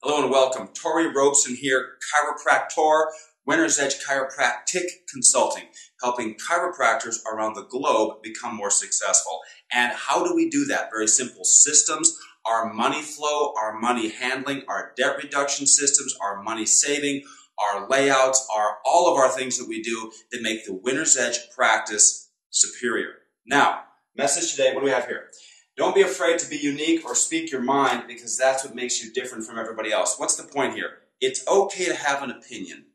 Hello and welcome. Tory Robson here, Chiropractor, Winner's Edge Chiropractic Consulting, helping chiropractors around the globe become more successful. And how do we do that? Very simple. Systems, our money flow, our money handling, our debt reduction systems, our money saving, our layouts, all of our things that we do that make the Winner's Edge practice superior. Now, message today, what do we have here? Don't be afraid to be unique or speak your mind, because that's what makes you different from everybody else. What's the point here? It's okay to have an opinion.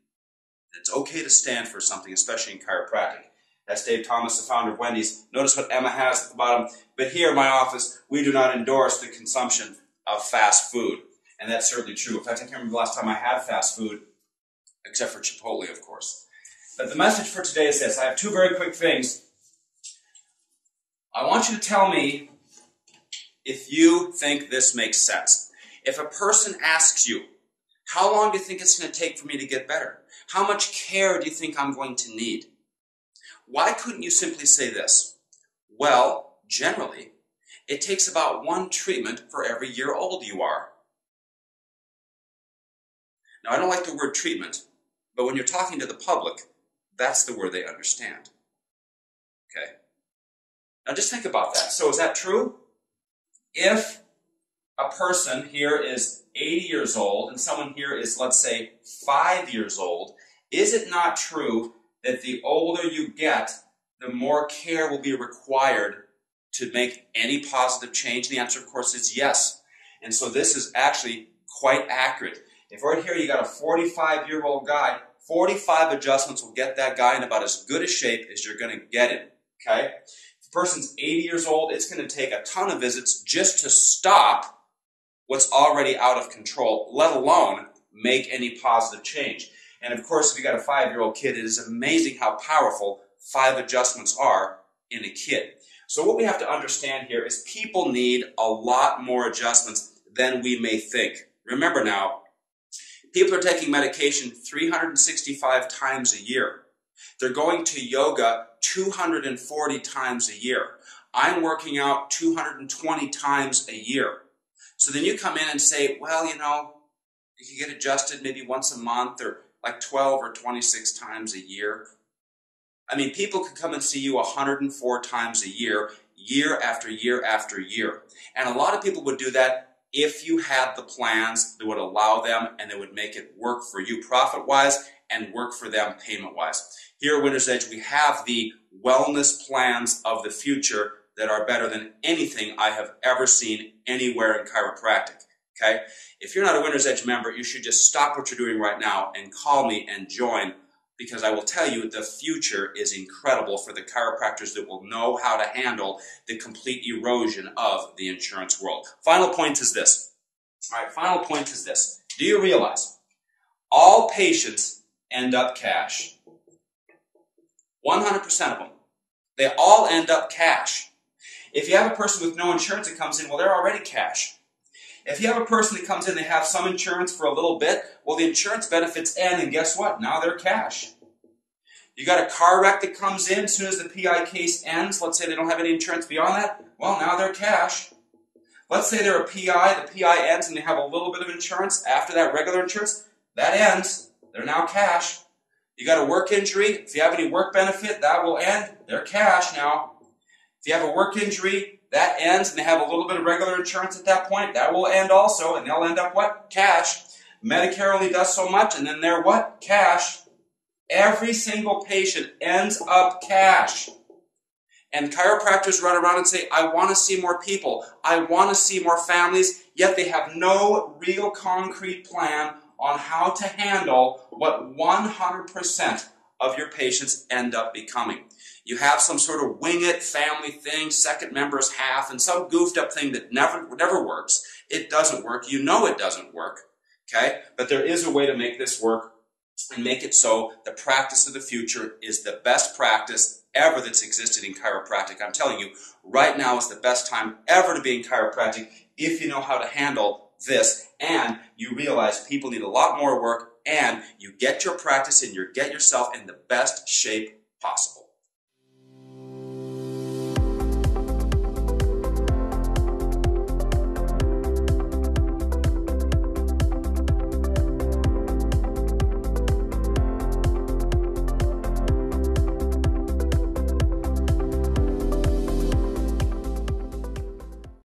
It's okay to stand for something, especially in chiropractic. That's Dave Thomas, the founder of Wendy's. Notice what Emma has at the bottom. But here in my office, we do not endorse the consumption of fast food. And that's certainly true. In fact, I can't remember the last time I had fast food, except for Chipotle, of course. But the message for today is this. I have two very quick things. I want you to tell me if you think this makes sense. If a person asks you, how long do you think it's going to take for me to get better? How much care do you think I'm going to need? Why couldn't you simply say this? Well, generally, it takes about one treatment for every year old you are. Now, I don't like the word treatment, but when you're talking to the public, that's the word they understand. Okay? Now, just think about that. So is that true? If a person here is 80 years old and someone here is, let's say, 5 years old, is it not true that the older you get, the more care will be required to make any positive change? The answer, of course, is yes. And so this is actually quite accurate. If right here you got a 45-year-old guy, 45 adjustments will get that guy in about as good a shape as you're going to get him. Okay? Person's 80 years old, it's going to take a ton of visits just to stop what's already out of control, let alone make any positive change. And of course, if you got a 5-year-old kid, it is amazing how powerful 5 adjustments are in a kid. So what we have to understand here is people need a lot more adjustments than we may think. Remember now, people are taking medication 365 times a year. They're going to yoga 240 times a year. I'm working out 220 times a year. So then you come in and say, well, you know, you can get adjusted maybe once a month or like 12 or 26 times a year. I mean, people could come and see you 104 times a year, year after year after year. And a lot of people would do that if you had the plans that would allow them and that would make it work for you profit-wise and work for them payment-wise. Here at Winner's Edge, we have the wellness plans of the future that are better than anything I have ever seen anywhere in chiropractic. Okay? If you're not a Winner's Edge member, you should just stop what you're doing right now and call me and join, because I will tell you the future is incredible for the chiropractors that will know how to handle the complete erosion of the insurance world. Final point is this. All right, final point is this. Do you realize all patients end up cash? 100% of them. They all end up cash. If you have a person with no insurance that comes in, well, they're already cash. If you have a person that comes in, they have some insurance for a little bit, well, the insurance benefits end, and guess what? Now they're cash. You got a car wreck that comes in, as soon as the PI case ends, let's say they don't have any insurance beyond that, well, now they're cash. Let's say they're a PI, the PI ends, and they have a little bit of insurance after that regular insurance, that ends, they're now cash. You got a work injury, if you have any work benefit, that will end, they're cash now. If you have a work injury, that ends, and they have a little bit of regular insurance at that point, that will end also, and they'll end up what? Cash. Medicare only does so much, and then they're what? Cash. Every single patient ends up cash. And chiropractors run around and say, I want to see more people, I want to see more families, yet they have no real concrete plan on how to handle what 100% of your patients end up becoming. You have some sort of wing it family thing, second member is half, and some goofed up thing that never works. It doesn't work. You know it doesn't work. Okay? But there is a way to make this work and make it so the practice of the future is the best practice ever that's existed in chiropractic. I'm telling you, right now is the best time ever to be in chiropractic if you know how to handle this and you realize people need a lot more work and you get your practice and you get yourself in the best shape possible.